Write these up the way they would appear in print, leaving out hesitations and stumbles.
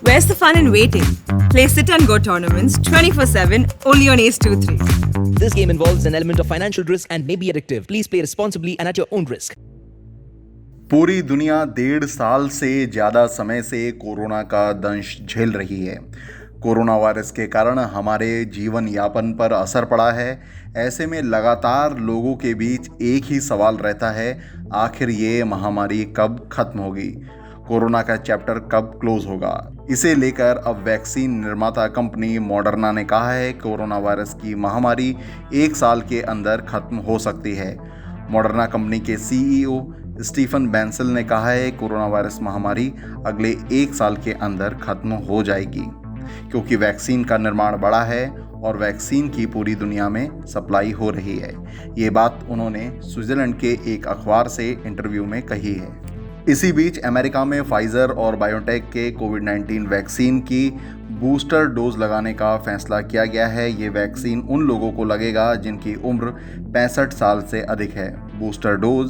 Where's the fun in waiting? Play Sit and Go tournaments 24/7 only on Ace 2-3. This game involves an element of financial risk and may be addictive. Please play responsibly and at your own risk. पूरी दुनिया 1.5 साल से ज़्यादा समय से corona का दंश झेल रही है। कोरोना वायरस के कारण हमारे जीवन यापन पर असर पड़ा है। ऐसे में लगातार लोगों के बीच एक ही सवाल रहता है, आखिर ये महामारी कब खत्म होगी? कोरोना का चैप्टर कब क्लोज होगा? इसे लेकर अब वैक्सीन निर्माता कंपनी मॉडर्ना ने कहा है कोरोना वायरस की महामारी 1 साल के अंदर खत्म हो सकती है। मॉडर्ना कंपनी के सीईओ स्टीफन बैंसल ने कहा है कोरोना वायरस महामारी अगले 1 साल के अंदर खत्म हो जाएगी, क्योंकि वैक्सीन का निर्माण बढ़ा है और वैक्सीन की पूरी दुनिया में सप्लाई हो रही है। ये बात उन्होंने स्विट्जरलैंड के एक अखबार से इंटरव्यू में कही है। इसी बीच अमेरिका में फाइजर और बायोटेक के कोविड-19 वैक्सीन की बूस्टर डोज लगाने का फैसला किया गया है। ये वैक्सीन उन लोगों को लगेगा जिनकी उम्र 65 साल से अधिक है। बूस्टर डोज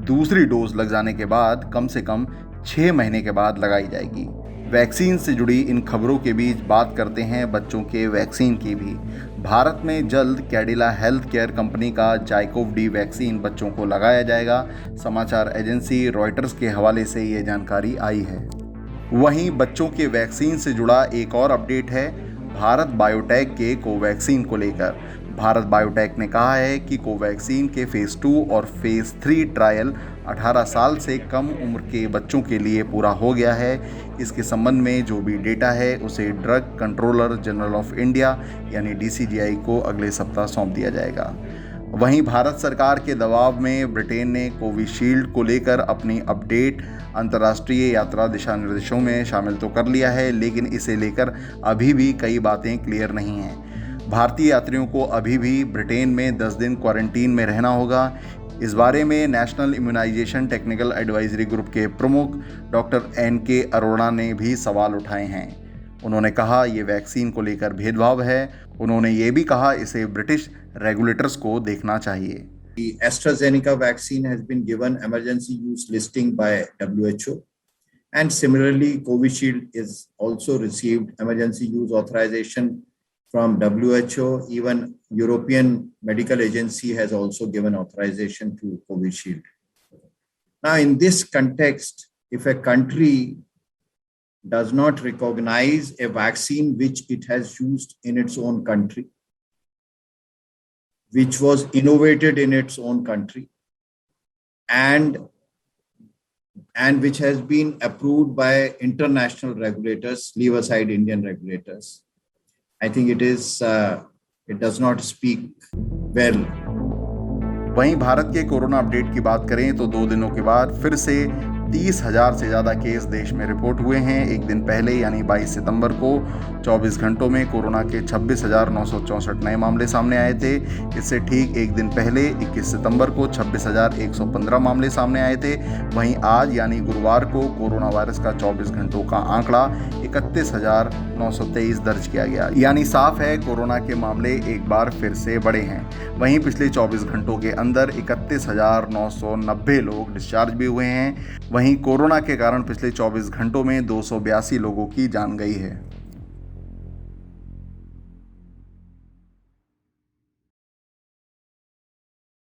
दूसरी डोज लग जाने के बाद कम से कम 6 महीने के बाद लगाई जाएगी। वैक्सीन से जुड़ी इन खबरों के बीच बात करते हैं बच्चों के वैक्सीन की भी। भारत में जल्द कैडिला हेल्थ केयर कंपनी का जाइकोव-डी वैक्सीन बच्चों को लगाया जाएगा। समाचार एजेंसी रॉयटर्स के हवाले से ये जानकारी आई है। वहीं बच्चों के वैक्सीन से जुड़ा एक और अपडेट है भारत बायोटेक के कोवैक्सीन को लेकर। भारत बायोटेक ने कहा है कि कोवैक्सीन के फेज़ 2 और फेज़ 3 ट्रायल 18 साल से कम उम्र के बच्चों के लिए पूरा हो गया है। इसके संबंध में जो भी डेटा है उसे drug controller general of India यानी DCGI को अगले सप्ताह सौंप दिया जाएगा। वहीं भारत सरकार के दबाव में ब्रिटेन ने कोविशील्ड को लेकर अपनी अपडेट अंतर्राष्ट्रीय यात्रा दिशा निर्देशों में शामिल तो कर लिया है, लेकिन इसे लेकर अभी भी कई बातें क्लियर नहीं हैं। भारतीय यात्रियों को अभी भी ब्रिटेन में 10 दिन क्वारंटीन में रहना होगा। इस बारे में national immunisation technical advisory group के प्रमुख डॉक्टर NK अरोड़ा ने भी सवाल उठाए हैं। उन्होंने कहा ये वैक्सीन को लेकर भेदभाव है। उन्होंने ये भी कहा इसे ब्रिटिश रेगुलेटर्स को देखना चाहिए। The AstraZeneca vaccine has been given emergency use listing by WHO, and similarly Covishield is also received emergency use authorization from WHO. Even European Medical Agency has also given authorization to Covishield. Now, in this context, if a country does not recognize a vaccine which it has used in its own country, which was innovated in its own country, and which has been approved by international regulators, leave aside Indian regulators, I think it does not speak well. वहीं भारत के corona update की बात करें तो 2 दिनों के बाद फिर से 30,000 से ज़्यादा केस देश में रिपोर्ट हुए हैं। एक दिन पहले यानी 22 सितंबर को 24 घंटों में कोरोना के 26,964 नए मामले सामने आए थे। इससे ठीक एक दिन पहले 21 सितंबर को 26,115 मामले सामने आए थे। वहीं आज यानी गुरुवार को कोरोना वायरस का 24 घंटों का आंकड़ा 31,923 दर्ज किया गया। यानी साफ है कोरोना के मामले एक बार फिर से बढ़े हैं। वहीं पिछले 24 घंटों के अंदर 31,990 लोग डिस्चार्ज भी हुए हैं। वहीं कोरोना के कारण पिछले 24 घंटों में 282 लोगों की जान गई है।